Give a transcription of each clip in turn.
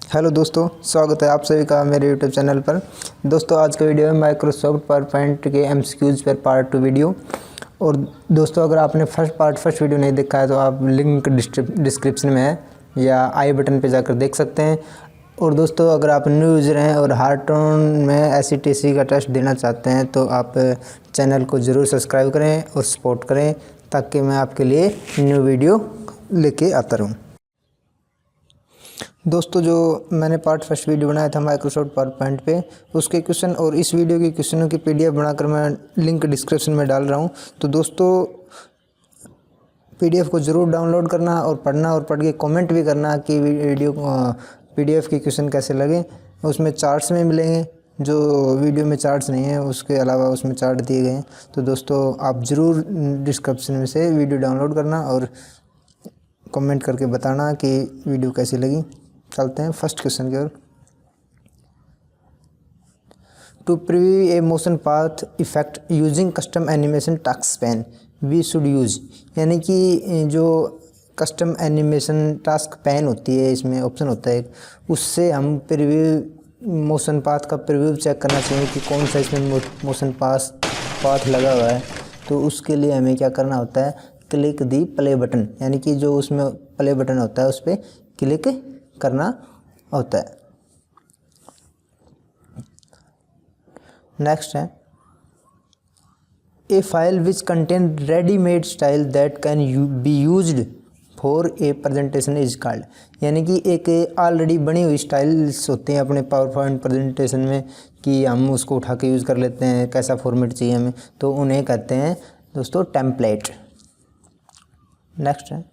Hello दोस्तों, स्वागत है आप सभी का मेरे यूट्यूब चैनल पर। दोस्तों आज का वीडियो है माइक्रोसॉफ्ट पावरपॉइंट के एमसीक्यूज पर पार्ट 2 वीडियो। और दोस्तों अगर आपने फर्स्ट वीडियो नहीं देखा है तो आप लिंक डिस्क्रिप्शन में है या आई बटन पे जाकर देख सकते हैं। और दोस्तों अगर आप न्यू यूज़र हैं और हार्टोन में SCTC का टेस्ट देना चाहते हैं तो आप चैनल को ज़रूर सब्सक्राइब करें और सपोर्ट करें ताकि मैं आपके लिए न्यू वीडियो लेके आता रहूँ। दोस्तों जो मैंने फर्स्ट वीडियो बनाया था माइक्रोसॉफ्ट पावरपॉइंट पे, उसके क्वेश्चन और इस वीडियो के क्वेश्चनों की PDF बनाकर मैं लिंक डिस्क्रिप्शन में डाल रहा हूँ। तो दोस्तों PDF को ज़रूर डाउनलोड करना और पढ़ना और पढ़ के कमेंट भी करना कि वीडियो PDF के क्वेश्चन कैसे लगे। उसमें चार्ट्स में मिलेंगे, जो वीडियो में चार्ट्स नहीं है उसके अलावा उसमें चार्ट दिए गए हैं। तो दोस्तों आप ज़रूर डिस्क्रिप्शन में से वीडियो डाउनलोड करना और कमेंट करके बताना कि वीडियो कैसी लगी। चलते हैं फर्स्ट क्वेश्चन की ओर। To preview a motion path effect using custom animation task pane we should use, यानी कि जो कस्टम एनिमेशन टास्क पैन होती है, इसमें ऑप्शन होता है उससे हम प्रीव्यू मोशन पाथ का प्रीव्यू चेक करना चाहिए कि कौन सा इसमें मोशन पाथ लगा हुआ है। तो उसके लिए हमें क्या करना होता है, क्लिक दी प्ले बटन, यानी कि जो उसमें प्ले बटन होता है उस पर क्लिक करना होता है। नेक्स्ट है a file which contain readymade style that can be used for a presentation is called, यानी कि एक ऑलरेडी बनी हुई स्टाइल्स होते हैं अपने पावर पॉइंट प्रेजेंटेशन में कि हम उसको उठा के यूज़ कर लेते हैं, कैसा फॉर्मेट चाहिए हमें, तो उन्हें कहते हैं दोस्तों टेम्पलेट। नेक्स्ट है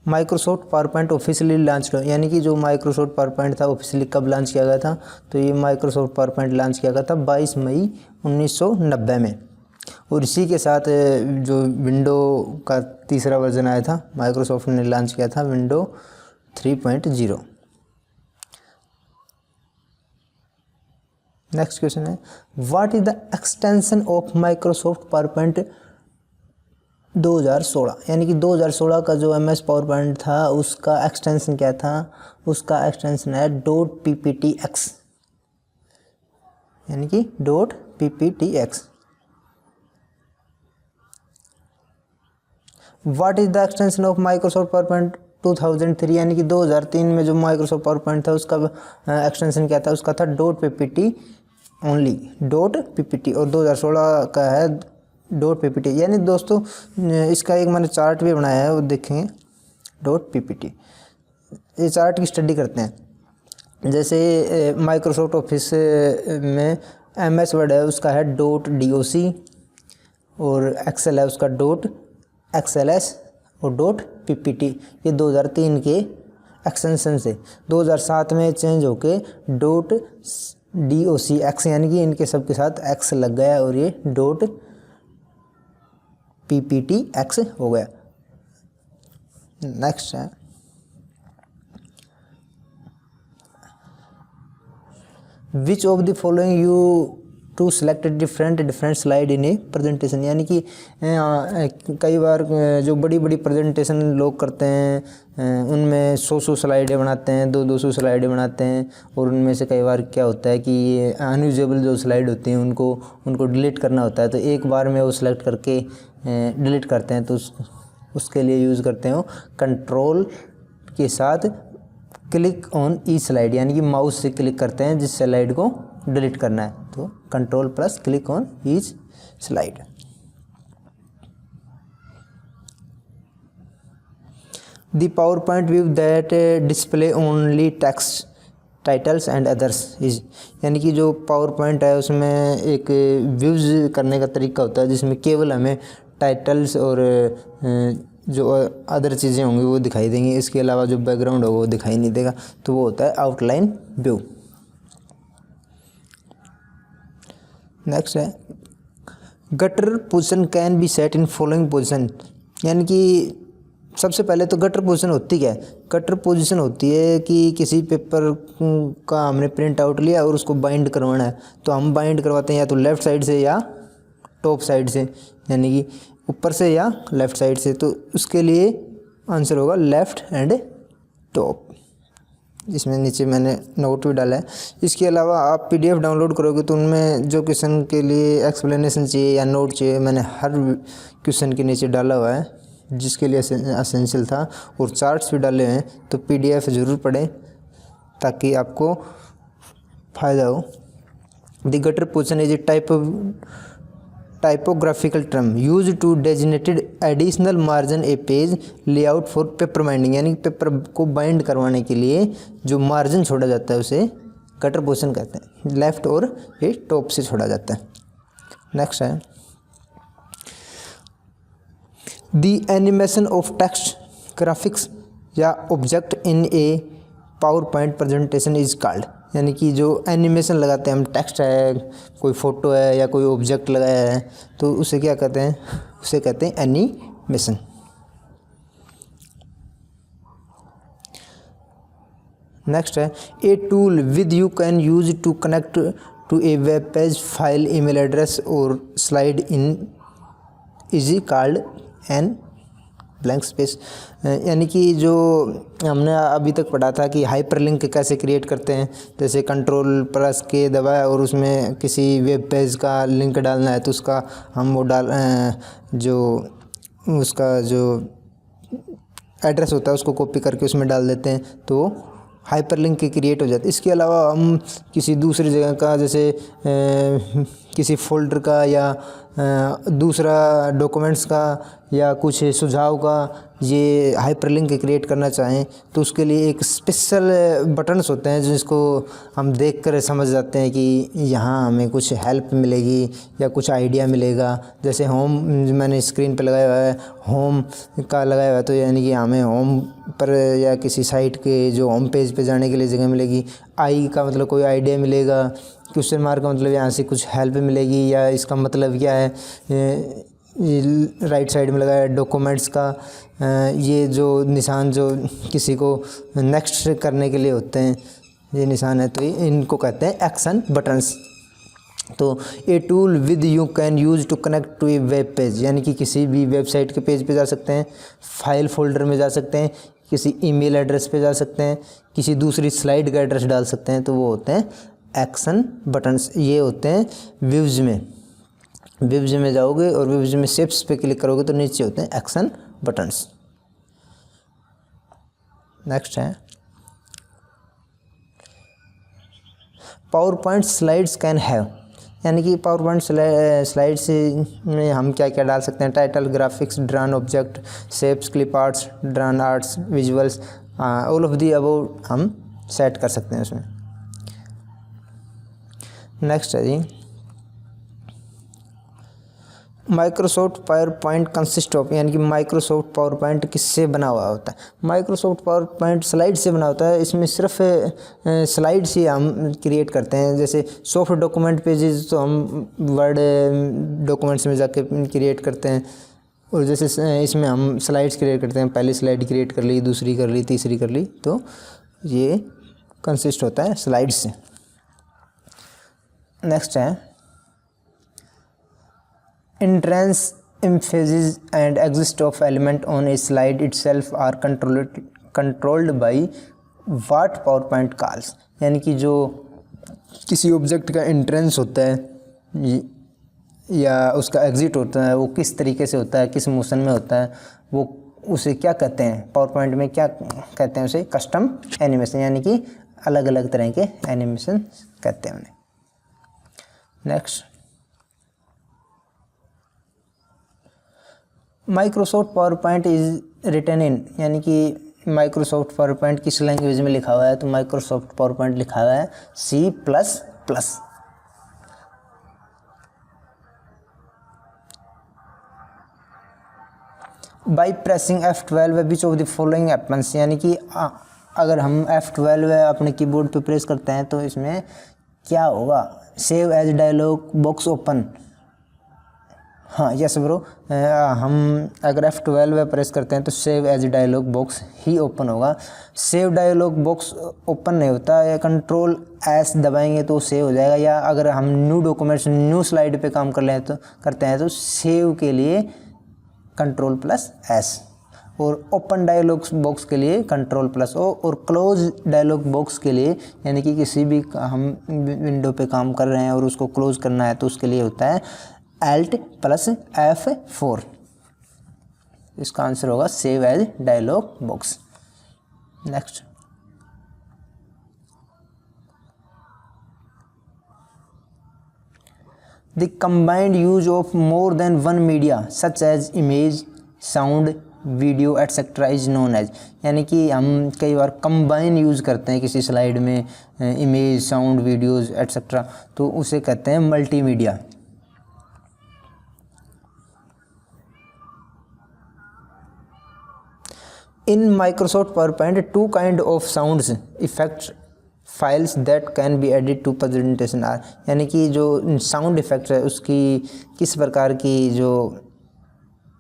माइक्रोसॉफ्ट पावरपॉइंट ऑफिशियली लॉन्च, यानी कि जो माइक्रोसॉफ्ट पावरपॉइंट था ऑफिशियली कब लॉन्च किया गया था, तो ये माइक्रोसॉफ्ट पावरपॉइंट लॉन्च किया गया था 22 मई 1990 में। और इसी के साथ जो विंडो का तीसरा वर्जन आया था, माइक्रोसॉफ्ट ने लॉन्च किया था विंडो 3.0। नेक्स्ट क्वेश्चन है what is the extension of Microsoft PowerPoint 2016, यानी कि 2016 का जो MS पावरपॉइंट था उसका एक्सटेंशन क्या था, उसका एक्सटेंशन है .pptx, यानी कि .pptx। What is the extension of Microsoft PowerPoint 2003, यानी कि 2003 में जो माइक्रोसॉफ्ट पावरपॉइंट था उसका एक्सटेंशन क्या था, उसका था .ppt ओनली, .ppt। और 2016 का है .ppt, यानी दोस्तों इसका एक मैंने चार्ट भी बनाया है, वो देखेंगे .ppt। ये चार्ट की स्टडी करते हैं। जैसे माइक्रोसॉफ्ट ऑफिस में MS वर्ड है उसका है .doc और एक्सेल है उसका .xls और .ppt। ये 2003 के एक्सटेंशन से 2007 में चेंज होके .docx, यानी कि इनके सब के साथ x लग गया और ये .pptx हो गया। नेक्स्ट है which of the following you to select different slide in a presentation, यानी कि कई बार जो बड़ी बड़ी प्रेजेंटेशन लोग करते हैं उनमें 100 स्लाइडें बनाते हैं, 200 स्लाइडें बनाते हैं। और उनमें से कई बार क्या होता है कि ये अनयूजेबल जो स्लाइड होती हैं उनको डिलीट करना होता है, तो एक बार में वो सिलेक्ट करके डिलीट करते हैं। तो उसके लिए यूज़ करते हो कंट्रोल के साथ क्लिक ऑन ईच स्लाइड, यानी कि माउस से क्लिक करते हैं जिस स्लाइड को डिलीट करना है, तो control plus click on each slide. The PowerPoint view that display only text titles and others is, यानी कि जो पावरपॉइंट है उसमें एक व्यूज़ करने का तरीका होता है जिसमें केवल हमें टाइटल्स और जो अदर चीज़ें होंगी वो दिखाई देंगी, इसके अलावा जो बैकग्राउंड होगा वो दिखाई नहीं देगा, तो वो होता है आउटलाइन व्यू। नेक्स्ट है gutter position can be set in following position, यानी कि सबसे पहले तो गटर पोजीशन होती क्या है, गटर पोजीशन होती है कि किसी पेपर का हमने प्रिंट आउट लिया और उसको बाइंड करवाना है, तो हम बाइंड करवाते हैं या तो लेफ़्ट साइड से या टॉप साइड से, यानी कि ऊपर से या लेफ़्ट साइड से। तो उसके लिए आंसर होगा लेफ़्ट एंड टॉप, इसमें नीचे मैंने नोट भी डाला है। इसके अलावा आप पीडीएफ डाउनलोड करोगे तो उनमें जो क्वेश्चन के लिए एक्सप्लेनेशन चाहिए या नोट चाहिए, मैंने हर क्वेश्चन के नीचे डाला हुआ है जिसके लिए असेंशियल था, और चार्ट्स भी डाले हैं। तो पीडीएफ ज़रूर पढ़ें ताकि आपको फ़ायदा हो। The gutter position is a typographical term use to designated additional margin a page layout for paper binding, यानी पेपर को बाइंड करवाने के लिए जो मार्जिन छोड़ा जाता है उसे गटर पोजीशन कहते हैं। लेफ्ट और ये टॉप से छोड़ा जाता है। नेक्स्ट है the animation of text graphics या object in a PowerPoint presentation is called, यानी कि जो एनिमेशन लगाते हैं हम, टेक्स्ट है, कोई फ़ोटो है या कोई ऑब्जेक्ट लगाया है, तो उसे क्या कहते हैं, उसे कहते हैं एनिमेशन। नेक्स्ट है a tool with you can use to connect to a web page, file, email address और slide in is called an blank space, यानी कि जो हमने अभी तक पढ़ा था कि हाइपरलिंक कैसे क्रिएट करते हैं। जैसे कंट्रोल प्लस के दबाया और उसमें किसी वेब पेज का लिंक डालना है तो उसका हम वो उसका जो एड्रेस होता है उसको कॉपी करके उसमें डाल देते हैं तो हाइपरलिंक की क्रिएट हो जाती है। इसके अलावा हम किसी दूसरी जगह का, जैसे किसी फोल्डर का या दूसरा डॉक्यूमेंट्स का या कुछ सुझाव का ये हाइपरलिंक क्रिएट करना चाहें तो उसके लिए एक स्पेशल बटन्स होते हैं जिसको हम देख कर समझ जाते हैं कि यहाँ हमें कुछ हेल्प मिलेगी या कुछ आइडिया मिलेगा। जैसे होम मैंने स्क्रीन पे लगाया हुआ है, होम का लगाया हुआ है, तो यानी कि हमें होम पर या किसी साइट के जो होम पेज पे जाने के लिए जगह मिलेगी। आई का मतलब कोई आइडिया मिलेगा, क्वेश्चन मार्क का मतलब यहाँ से कुछ हेल्प मिलेगी या इसका मतलब क्या है। राइट साइड में लगाया डॉक्यूमेंट्स का ये जो निशान जो किसी को नेक्स्ट करने के लिए होते हैं ये निशान है, तो इनको कहते हैं एक्शन बटन्स। तो a tool with you can use to connect to a web page, यानी कि किसी भी वेबसाइट के पेज पे जा सकते हैं, फाइल फोल्डर में जा सकते हैं, किसी ईमेल एड्रेस पे जा सकते हैं, किसी दूसरी स्लाइड का एड्रेस डाल सकते हैं, तो वो होते हैं एक्शन बटन्स। ये होते हैं व्यूज़ में। व्यूज़ में जाओगे और व्यूज़ में शेप्स पे क्लिक करोगे तो नीचे होते हैं एक्शन बटन्स। नेक्स्ट है power point slides can have, यानी कि पावर पॉइंट स्लाइड्स में हम क्या क्या डाल सकते हैं। Title, graphics, drawn object, shapes, clip arts, drawn arts, visuals, all of the above हम सेट कर सकते हैं उसमें। नेक्स्ट है जी Microsoft PowerPoint consist of, यानी कि माइक्रोसॉफ्ट पावर पॉइंट किससे बना हुआ होता है। माइक्रोसॉफ्ट पावर पॉइंट स्लाइड से बना होता है। इसमें सिर्फ स्लाइड्स ही हम क्रिएट करते हैं। जैसे सॉफ्ट डॉक्यूमेंट पेजेस तो हम वर्ड डॉक्यूमेंट्स में जाके क्रिएट करते हैं, और जैसे इसमें हम स्लाइड्स क्रिएट करते हैं। पहली स्लाइड क्रिएट कर ली, दूसरी कर ली, तीसरी कर ली, तो ये कंसिस्ट होता है स्लाइड से। नेक्स्ट है entrance, emphasis and exist of element on a slide itself are controlled by what PowerPoint calls, यानी कि जो किसी ऑब्जेक्ट का एंट्रेंस होता है या उसका एग्जिट होता है वो किस तरीके से होता है, किस मोशन में होता है, वो उसे क्या कहते हैं, पावरपॉइंट में क्या कहते हैं, उसे कस्टम एनिमेशन, यानी कि अलग अलग तरह के एनिमेशन कहते हैं उन्हें। Next Microsoft PowerPoint is written in, यानी कि माइक्रोसॉफ्ट पावर पॉइंट किस लैंग्वेज में लिखा हुआ है, तो माइक्रोसॉफ्ट पावर पॉइंट लिखा हुआ है C++। By pressing F12 which of the following happens, यानी कि अगर हम F12 अपने कीबोर्ड पे प्रेस करते हैं तो इसमें क्या होगा, save as dialog box open. हाँ यस ब्रो, हम अगर F12 प्रेस करते हैं तो सेव एज डायलॉग बॉक्स ही ओपन होगा। सेव डायलॉग बॉक्स ओपन नहीं होता, या कंट्रोल एस दबाएंगे तो सेव हो जाएगा, या अगर हम न्यू डॉक्यूमेंट्स न्यू स्लाइड पे काम करते हैं तो सेव के लिए कंट्रोल+S, और ओपन डायलॉग बॉक्स के लिए कंट्रोल प्लस ओ, और क्लोज डायलॉग बॉक्स के लिए यानी कि किसी भी हम विंडो पे काम कर रहे हैं और उसको क्लोज करना है तो उसके लिए होता है Alt प्लस F4। इसका आंसर होगा save as dialog box. Next, the combined use of more than one media such as image, sound, video etcetera is known as, यानी कि हम कई बार कंबाइन यूज़ करते हैं किसी स्लाइड में इमेज, साउंड, वीडियोज़ एटसेट्रा, तो उसे कहते हैं multimedia. In Microsoft PowerPoint two kind of sounds effects files that can be edit to presentation are, यानी कि जो साउंड इफेक्ट है उसकी किस प्रकार की जो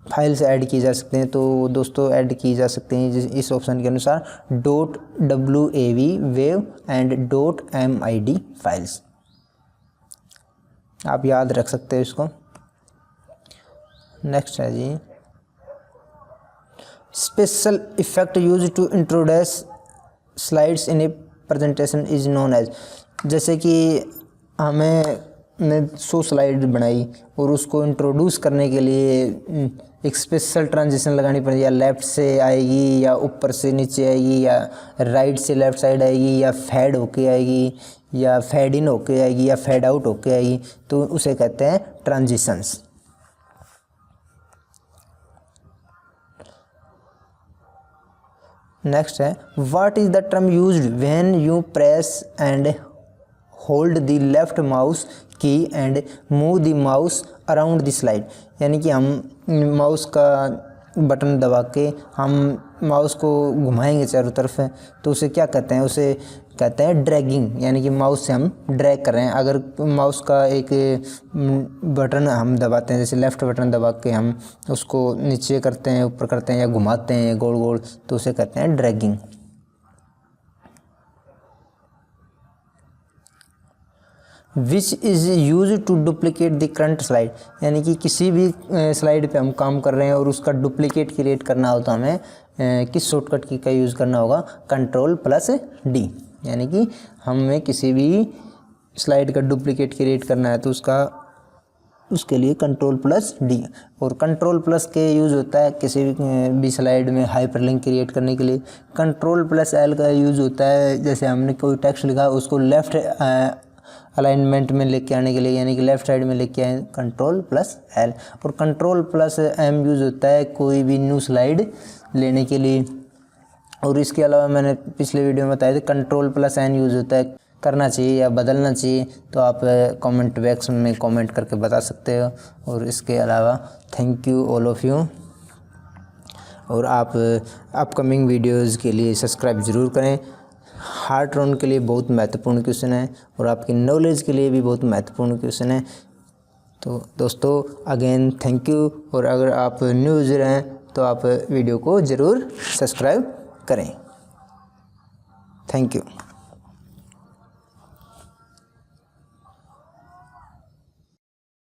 फाइल्स ऐड की जा सकते हैं, तो दोस्तों ऐड की जा सकते हैं इस ऑप्शन के अनुसार .wav wave and .mid files. आप याद रख सकते हैं इसको। नेक्स्ट है जी, special effect use to introduce slides in a presentation is known as, जैसे कि हमने 100 स्लाइड बनाई और उसको इंट्रोड्यूस करने के लिए एक स्पेशल ट्रांजिशन लगानी पड़ेगी, या लेफ़्ट से आएगी या ऊपर से नीचे आएगी या राइट से लेफ़्ट साइड आएगी या फेड होके आएगी या फेड इन होके आएगी या फेड आउट होके आएगी, तो उसे कहते हैं ट्रांजिशंस। नेक्स्ट है, what is the term used when you press and hold the left mouse key and move the mouse around the slide, यानी कि हम माउस का बटन दबा के हम माउस को घुमाएंगे चारों तरफ, तो उसे क्या कहते हैं, उसे कहते हैं ड्रैगिंग, यानी कि माउस से हम ड्रैग कर रहे हैं। अगर माउस का एक बटन हम दबाते हैं, जैसे लेफ़्ट बटन दबा के हम उसको नीचे करते हैं, ऊपर करते हैं या घुमाते हैं गोल गोल, तो उसे कहते हैं dragging. Which is use to duplicate the current slide, यानी कि किसी भी स्लाइड पे हम काम कर रहे हैं और उसका डुप्लीकेट क्रिएट करना हो तो हमें किस शॉर्टकट की का यूज़ करना होगा, कंट्रोल प्लस डी, यानी कि हमें किसी भी स्लाइड का डुप्लीकेट क्रिएट करना है तो उसके लिए कंट्रोल प्लस डी। और कंट्रोल प्लस के यूज़ होता है किसी भी स्लाइड में हाइपरलिंक क्रिएट करने के लिए। कंट्रोल प्लस एल का यूज़ होता है जैसे हमने कोई टेक्स्ट लिखा उसको लेफ़्ट अलाइनमेंट में लेके आने के लिए, यानी कि लेफ़्ट साइड में लेके आए, कंट्रोल प्लस एल। और कंट्रोल प्लस एम यूज़ होता है कोई भी न्यू स्लाइड लेने के लिए। और इसके अलावा मैंने पिछले वीडियो में बताया था कंट्रोल प्लस एन यूज़ होता है करना चाहिए या बदलना चाहिए, तो आप कमेंट बॉक्स में कमेंट करके बता सकते हो। और इसके अलावा thank you all of you, और आप अपकमिंग वीडियोज़ के लिए सब्सक्राइब ज़रूर करें। हार्ट राउंड के लिए बहुत महत्वपूर्ण क्वेश्चन है और आपकी नॉलेज के लिए भी बहुत महत्वपूर्ण क्वेश्चन है। तो दोस्तों अगेन थैंक यू, और अगर आप न्यू यूज़र हैं तो आप वीडियो को ज़रूर सब्सक्राइब करें। Thank you.